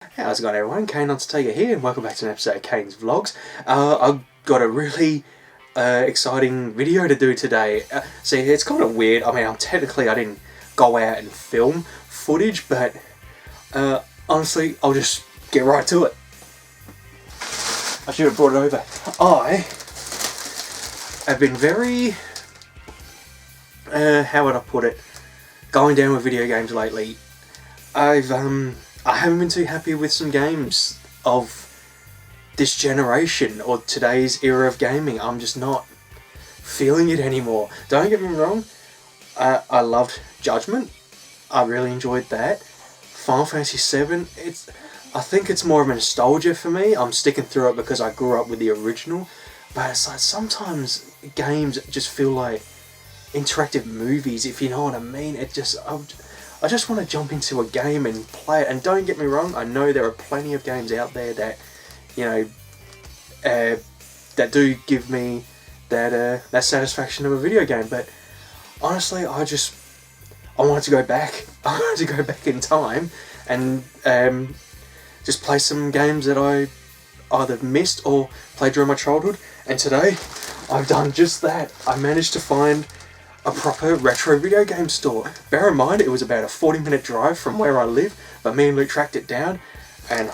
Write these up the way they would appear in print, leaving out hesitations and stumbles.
How's it going, everyone? Kayne on to here, and welcome back to an episode of Kayne's Vlogs. I've got a really exciting video to do today. See, it's kind of weird. I mean, I didn't go out and film footage, but honestly, I'll just get right to it. I should have brought it over. I have been very, how would I put it, going down with video games lately. I haven't been too happy with some games of this generation or today's era of gaming. I'm just not feeling it anymore. Don't get me wrong, I loved Judgment. I really enjoyed that. Final Fantasy VII, I think it's more of a nostalgia for me. I'm sticking through it because I grew up with the original. But it's like sometimes games just feel like interactive movies, if you know what I mean. I just want to jump into a game and play it. And don't get me wrong, I know there are plenty of games out there that, you know, that do give me that satisfaction of a video game. But honestly, I wanted to go back. I wanted to go back in time and just play some games that I either missed or played during my childhood. And today, I've done just that. I managed to find a proper retro video game store. Bear in mind, it was about a 40-minute drive from where I live, but me and Luke tracked it down, and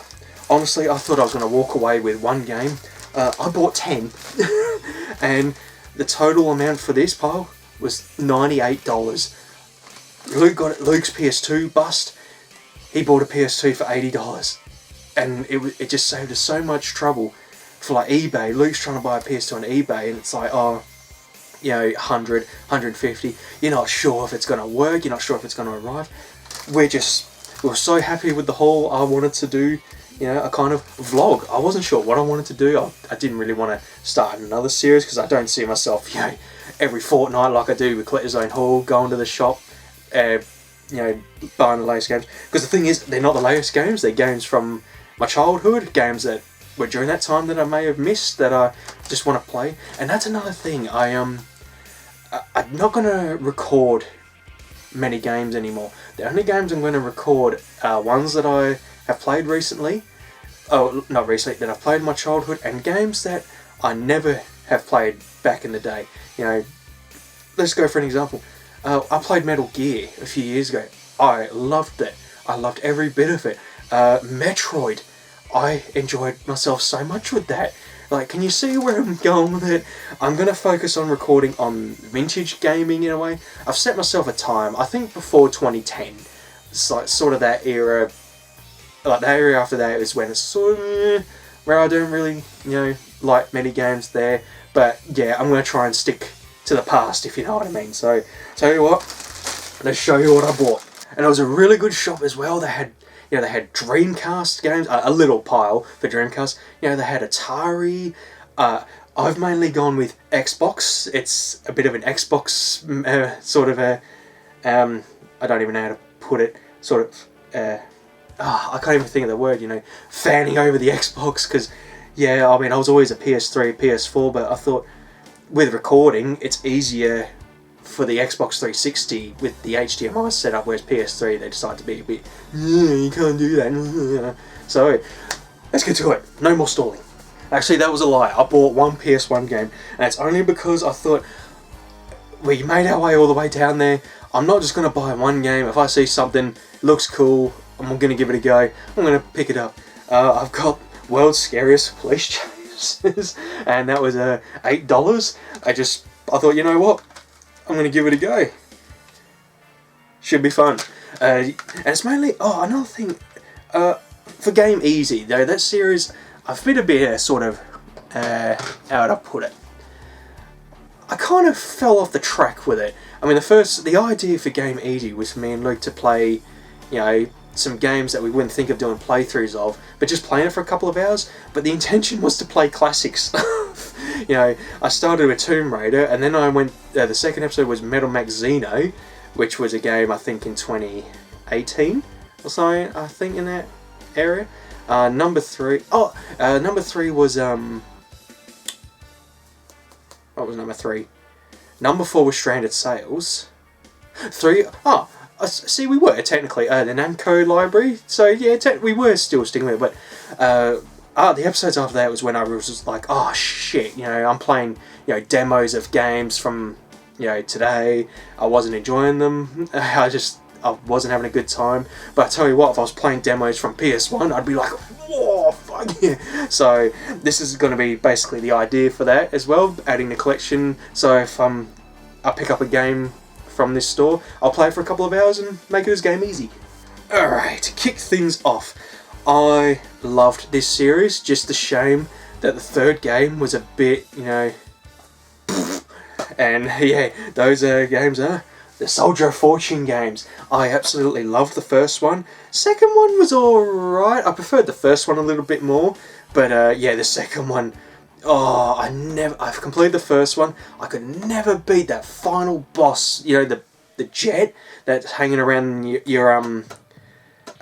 honestly, I thought I was going to walk away with one game. I bought 10, and the total amount for this pile was $98. Luke got Luke's PS2 bust. He bought a PS2 for $80, and it just saved us so much trouble for like eBay. Luke's trying to buy a PS2 on eBay, and it's like, oh, you know, 100, 150. You're not sure if it's going to work. You're not sure if it's going to arrive. We were so happy with the haul. I wanted to do, you know, a kind of vlog. I wasn't sure what I wanted to do. I didn't really want to start another series because I don't see myself, you know, every fortnight like I do with Collector's Own Haul, going to the shop, you know, buying the latest games. Because the thing is, they're not the latest games. They're games from my childhood, games that were during that time that I may have missed that I just want to play. And that's another thing. I'm not going to record many games anymore. The only games I'm going to record are ones that I have played recently. Oh, not recently, that I've played in my childhood, and games that I never have played back in the day. You know, let's go for an example. I played Metal Gear a few years ago. I loved it. I loved every bit of it. Metroid. I enjoyed myself so much with that. Like, can you see where I'm going with it? I'm going to focus on recording on vintage gaming in a way. I've set myself a time, I think before 2010. It's like sort of that era. Like the area after that is when it's sort of where I don't really, you know, like many games there. But yeah, I'm going to try and stick to the past, if you know what I mean. So, tell you what, let's show you what I bought. And it was a really good shop as well. They had, you know, they had Dreamcast games, a little pile for Dreamcast. You know, they had Atari. I've mainly gone with Xbox. It's a bit of an Xbox sort of a, I don't even know how to put it, sort of, I can't even think of the word, you know, fanning over the Xbox, because, yeah, I mean, I was always a PS3, PS4, but I thought with recording, it's easier for the Xbox 360 with the HDMI setup, whereas PS3 they decide to be a bit, you can't do that. So let's get to it. No more stalling. Actually, that was a lie. I bought one PS1 game, and it's only because I thought we made our way all the way down there. I'm not just going to buy one game. If I see something looks cool, I'm going to give it a go. I'm going to pick it up. I've got World's Scariest Police Chasers, and that was $8. I thought, you know what? I'm going to give it a go. Should be fun. And it's mainly, another thing, for Game Easy, though, that series, I've been a bit sort of, how would I put it? I kind of fell off the track with it. I mean, the idea for Game Easy was for me and Luke to play, you know, some games that we wouldn't think of doing playthroughs of, but just playing it for a couple of hours. But the intention was to play classics. You know, I started with Tomb Raider, and then I went, the second episode was Metal Max Xeno, which was a game I think in 2018 or something, I think, in that area. Number three was, what was number 3? Number 4 was Stranded Sails. See, we were technically the Namco library, so yeah, we were still sticking with it. But the episodes after that was when I was just like, oh shit, I'm playing demos of games from today. I wasn't enjoying them. I wasn't having a good time. But I tell you what, if I was playing demos from PS1, I'd be like, whoa, fuck yeah. So this is going to be basically the idea for that as well, adding the collection. So if I pick up a game from this store, I'll play it for a couple of hours and make this game easy. Alright, to kick things off, I loved this series, just a shame that the third game was a bit, and yeah, those games are the Soldier of Fortune games. I absolutely loved the first one. Second one was alright, I preferred the first one a little bit more, but yeah, the second one, I've completed the first one. I could never beat that final boss. The jet that's hanging around your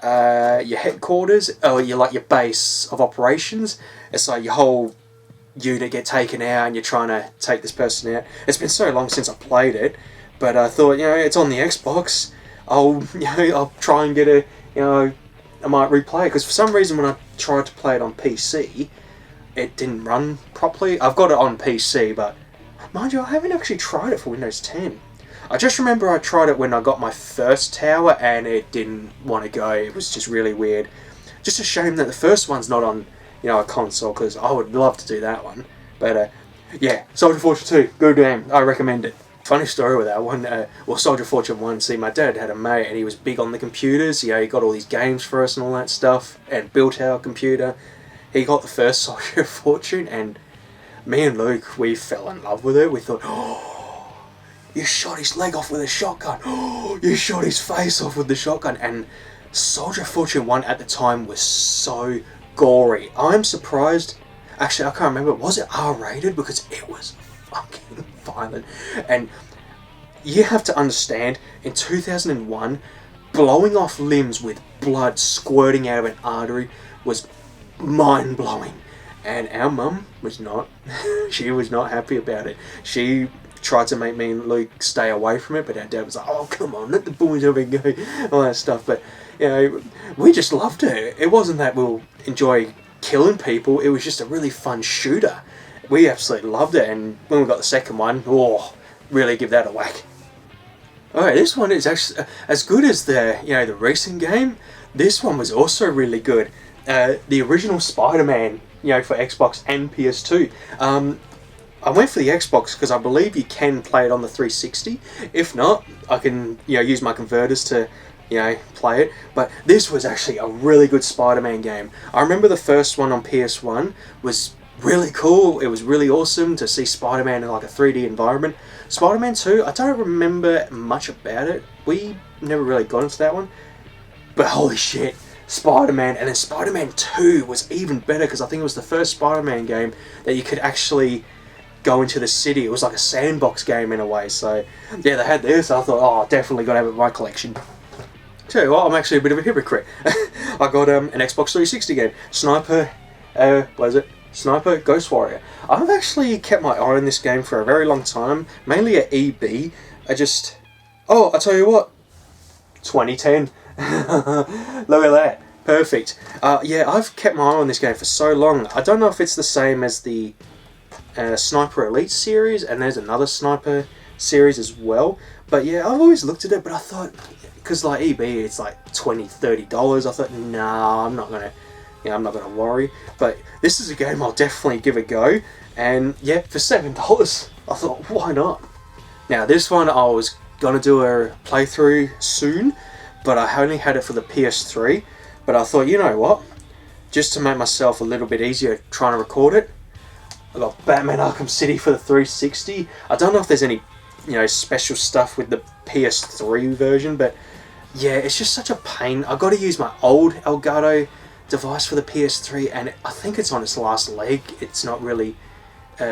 headquarters, or your base of operations. It's like your whole unit get taken out, and you're trying to take this person out. It's been so long since I played it, but I thought it's on the Xbox. I'll try and get I might replay it, because for some reason when I tried to play it on PC, it didn't run properly. I've got it on PC, but mind you, I haven't actually tried it for Windows 10. I just remember I tried it when I got my first tower and it didn't want to go. It was just really weird. Just a shame that the first one's not on, a console, because I would love to do that one. But yeah, Soldier Fortune 2, good game. I recommend it. Funny story with that one. Soldier Fortune 1, see, my dad had a mate and he was big on the computers. He got all these games for us and all that stuff and built our computer. He got the first Soldier of Fortune, and me and Luke, we fell in love with it. We thought, oh, you shot his leg off with a shotgun. Oh, you shot his face off with the shotgun. And Soldier of Fortune 1 at the time was so gory. I'm surprised. Actually, I can't remember. Was it R-rated? Because it was fucking violent. And you have to understand, in 2001, blowing off limbs with blood squirting out of an artery was mind-blowing, and our mum was not. She was not happy about it. She tried to make me and Luke stay away from it, but our dad was like, oh come on, let the boys have a go, all that stuff. But we just loved it. It wasn't that we'll enjoy killing people, it was just a really fun shooter. We absolutely loved it, and when we got the second one, really give that a whack. Alright, this one is actually as good as the the recent game. This one was also really good. The original Spider-Man, for Xbox and PS2. I went for the Xbox because I believe you can play it on the 360. If not, I can use my converters to play it. But this was actually a really good Spider-Man game. I remember the first one on PS1 was really cool. It was really awesome to see Spider-Man in like a 3D environment. Spider-Man 2, I don't remember much about it. We never really got into that one. But holy shit, Spider-Man, and then Spider-Man 2 was even better, because I think it was the first Spider-Man game that you could actually go into the city. It was like a sandbox game in a way. So yeah, they had this. I thought, oh, definitely got to have it in my collection. Tell you what, I'm actually a bit of a hypocrite. I got an Xbox 360 game, Sniper Ghost Warrior. I've actually kept my eye on this game for a very long time, mainly at EB. I tell you what, 2010. Look at that. Perfect. Yeah, I've kept my eye on this game for so long. I don't know if it's the same as the Sniper Elite series, and there's another Sniper series as well. But yeah, I've always looked at it, but I thought, because like EB, it's like $20-$30. I thought, nah, I'm not gonna worry. But this is a game I'll definitely give a go. And yeah, for $7, I thought, why not? Now this one I was gonna do a playthrough soon, but I only had it for the PS3. But I thought, you know what? Just to make myself a little bit easier trying to record it, I got Batman Arkham City for the 360. I don't know if there's any, special stuff with the PS3 version, but yeah, it's just such a pain. I got to use my old Elgato device for the PS3, and I think it's on its last leg. It's not really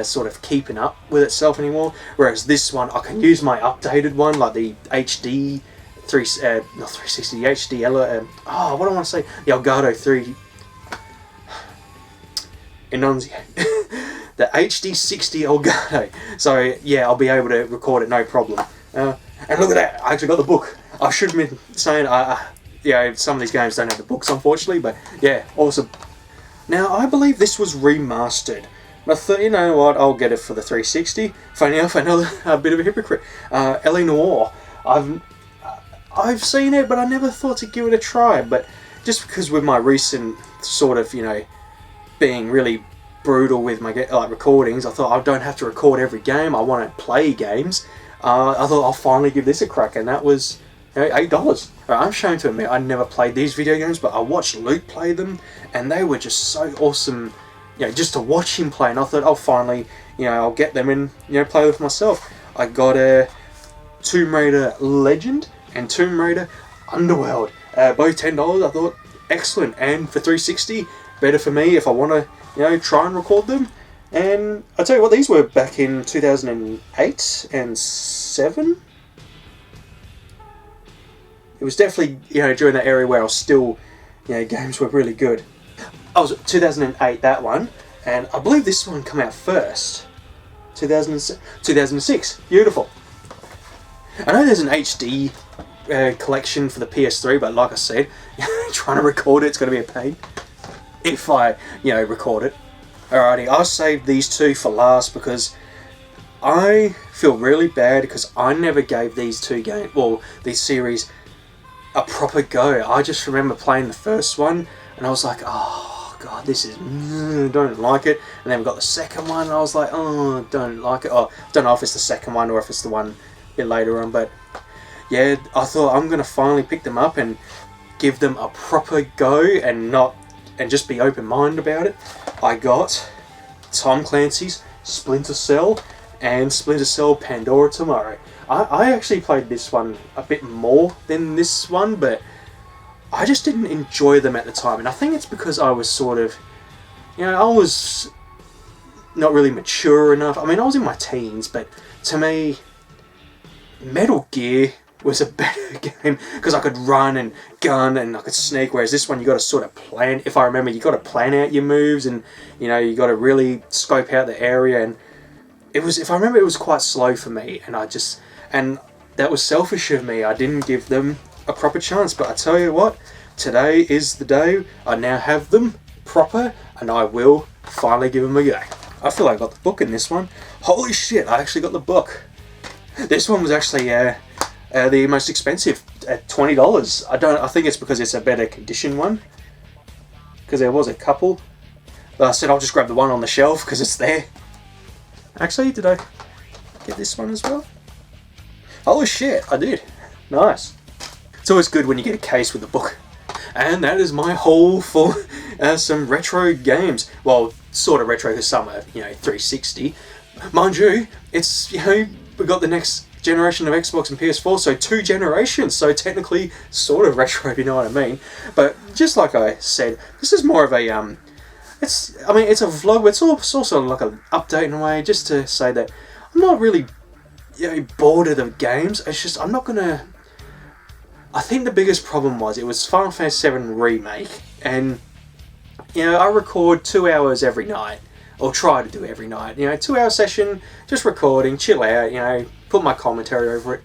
sort of keeping up with itself anymore. Whereas this one, I can use my updated one, like the HD. Not 360, the HD, what do I want to say? The Elgato 3... Enunciate. The HD60 Elgato. So, yeah, I'll be able to record it, no problem. And look at that, I actually got the book. I should have been saying, some of these games don't have the books, unfortunately, but yeah, awesome. Now, I believe this was remastered. I thought, you know what, I'll get it for the 360. Funny enough, another a bit of a hypocrite. L.A. Noire. I've seen it, but I never thought to give it a try. But just because with my recent sort of, being really brutal with my recordings, I thought I don't have to record every game. I want to play games. I thought I'll finally give this a crack, and that was $8. I'm ashamed to admit I never played these video games, but I watched Luke play them, and they were just so awesome. Just to watch him play, and I thought I'll finally, I'll get them and play with myself. I got a Tomb Raider Legend and Tomb Raider Underworld, both $10. I thought excellent, and for 360, better for me if I want to, try and record them. And I tell you what, these were back in 2008 and 7. It was definitely during that area where I was still, games were really good. I was 2008 that one, and I believe this one came out first. 2006. Beautiful. I know there's an HD collection for the PS3, but like I said, trying to record it's going to be a pain if I, record it. Alrighty, I'll save these two for last because I feel really bad because I never gave these these series a proper go. I just remember playing the first one and I was like, oh god, this is, don't like it. And then we got the second one and I was like, oh, don't like it. Oh, I don't know if it's the second one or if it's the one a bit later on, but yeah, I thought I'm gonna finally pick them up and give them a proper go and just be open-minded about it. I got Tom Clancy's Splinter Cell and Splinter Cell Pandora Tomorrow. I actually played this one a bit more than this one, but I just didn't enjoy them at the time, and I think it's because I was sort of, I was not really mature enough. I mean, I was in my teens, but to me, Metal Gear was a better game because I could run and gun and I could sneak, whereas this one you got to sort of plan. If I remember, you got to plan out your moves and you got to really scope out the area, and it was, if I remember, it was quite slow for me, and that was selfish of me. I didn't give them a proper chance, but I tell you what, today is the day. I now have them proper and I will finally give them a go. I feel like I got the book in this one. Holy shit, I actually got the book. This one was actually the most expensive at $20. I think it's because it's a better condition one, because there was a couple, but I said I'll just grab the one on the shelf because it's there. Actually, did I get this one as well? Holy shit, I did. Nice. It's always good when you get a case with a book. And that is my haul for some retro games. Well, sort of retro because some are 360. Mind you, it's we got the next generation of Xbox and PS4, so 2 generations, so technically sort of retro, if you know what I mean. But just like I said, this is more of a it's a vlog, but it's also like an update in a way, just to say that I'm not really bored of the games. It's just I'm not gonna. I think the biggest problem was it was Final Fantasy VII Remake, and I record 2 hours every night, or try to do every night. 2-hour session, just recording, chill out. Put my commentary over it.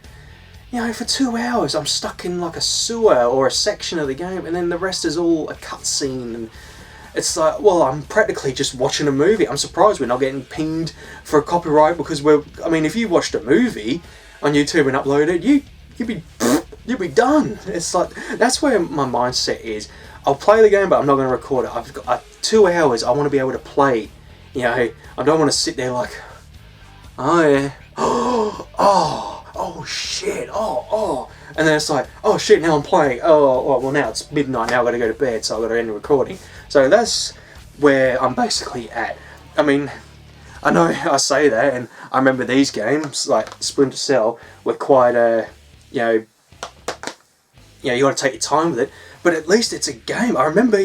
For 2 hours I'm stuck in like a sewer or a section of the game, and then the rest is all a cutscene, and it's like, well, I'm practically just watching a movie. I'm surprised we're not getting pinged for a copyright, because if you watched a movie on YouTube and uploaded it, you'd be done. It's like, that's where my mindset is. I'll play the game, but I'm not going to record it. I've got 2 hours. I want to be able to play. I don't want to sit there like, oh yeah, oh shit, and then it's like, oh shit, now I'm playing. Oh well, now it's midnight. Now I've got to go to bed, so I've got to end the recording. So that's where I'm basically at. I mean, I know I say that, and I remember these games like Splinter Cell were quite you got to take your time with it, but at least it's a game. I remember,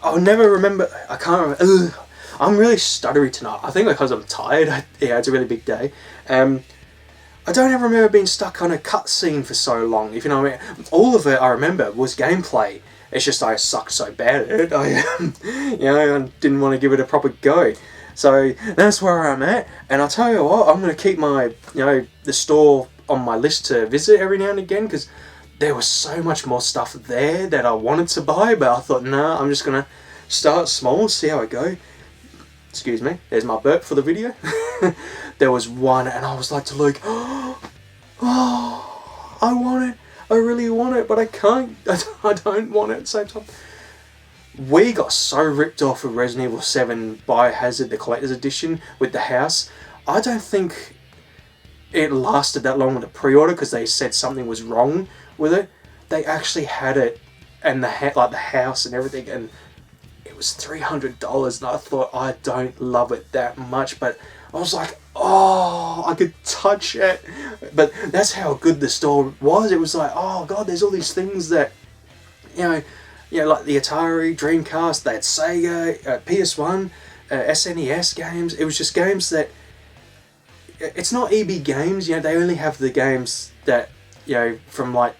I'll never remember, I can't remember, I'm really stuttery tonight. I think because I'm tired. It's a really big day. I don't ever remember being stuck on a cutscene for so long, if you know what I mean. All of it I remember was gameplay. It's just I sucked so bad at it, I didn't want to give it a proper go. So that's where I'm at, and I'll tell you what, I'm going to keep my, the store on my list to visit every now and again, because there was so much more stuff there that I wanted to buy, but I thought, nah, I'm just gonna start small, see how I go. Excuse me, there's my burp for the video. There was one, and I was like to Luke, oh, I want it, I really want it, but I can't, I don't want it at the same time. We got so ripped off with Resident Evil 7 Biohazard, the Collector's Edition, with the house. I don't think it lasted that long with the pre-order, because they said something was wrong with it. They actually had it, and the house and everything, and it was $300, and I thought, I don't love it that much, but I was like, oh, I could touch it. But that's how good the store was. It was like, oh god, there's all these things that, you know, like the Atari, Dreamcast, they had Sega, PS1, SNES games. It was just games that, it's not EB games, you know, they only have the games that, you know, from like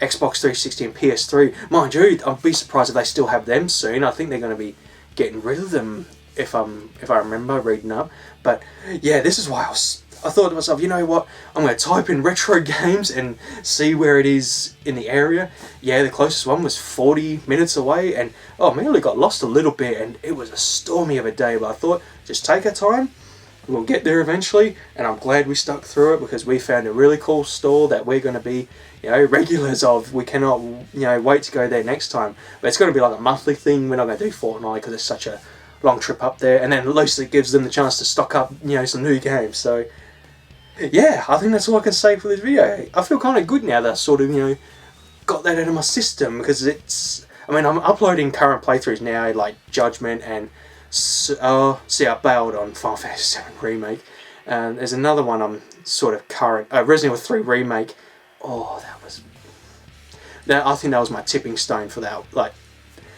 Xbox 360 and PS3. Mind you, I'd be surprised if they still have them soon. I think they're going to be getting rid of them, if I remember reading up. But yeah, this is why I thought to myself, you know what, I'm going to type in retro games and see where it is in the area. Yeah, the closest one was 40 minutes away, and oh, we only got lost a little bit, and it was a stormy of a day, but I thought, just take our time. We'll get there eventually, and I'm glad we stuck through it, because we found a really cool store that we're going to be, you know, regulars of. We cannot, you know, wait to go there next time. But it's going to be like a monthly thing. We're not going to do fortnightly, because it's such a long trip up there, and then at least it gives them the chance to stock up, you know, some new games. So yeah, I think that's all I can say for this video. I feel kind of good now that I sort of, you know, got that out of my system, because it's, I mean, I'm uploading current playthroughs now, like Judgment and see, I bailed on Final Fantasy VII Remake. And there's another one I'm sort of current, Resident Evil 3 Remake. Oh, I think that was my tipping stone for that, like,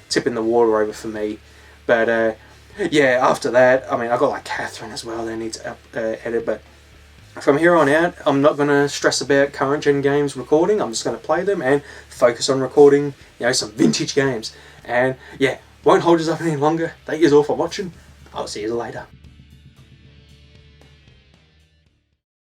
tipping the water over for me. But yeah, after that, I mean, I got like Catherine as well that I need to edit, but from here on out, I'm not going to stress about current gen games recording. I'm just going to play them and focus on recording, you know, some vintage games. And yeah, won't hold us up any longer. Thank you all for watching. I'll see you later.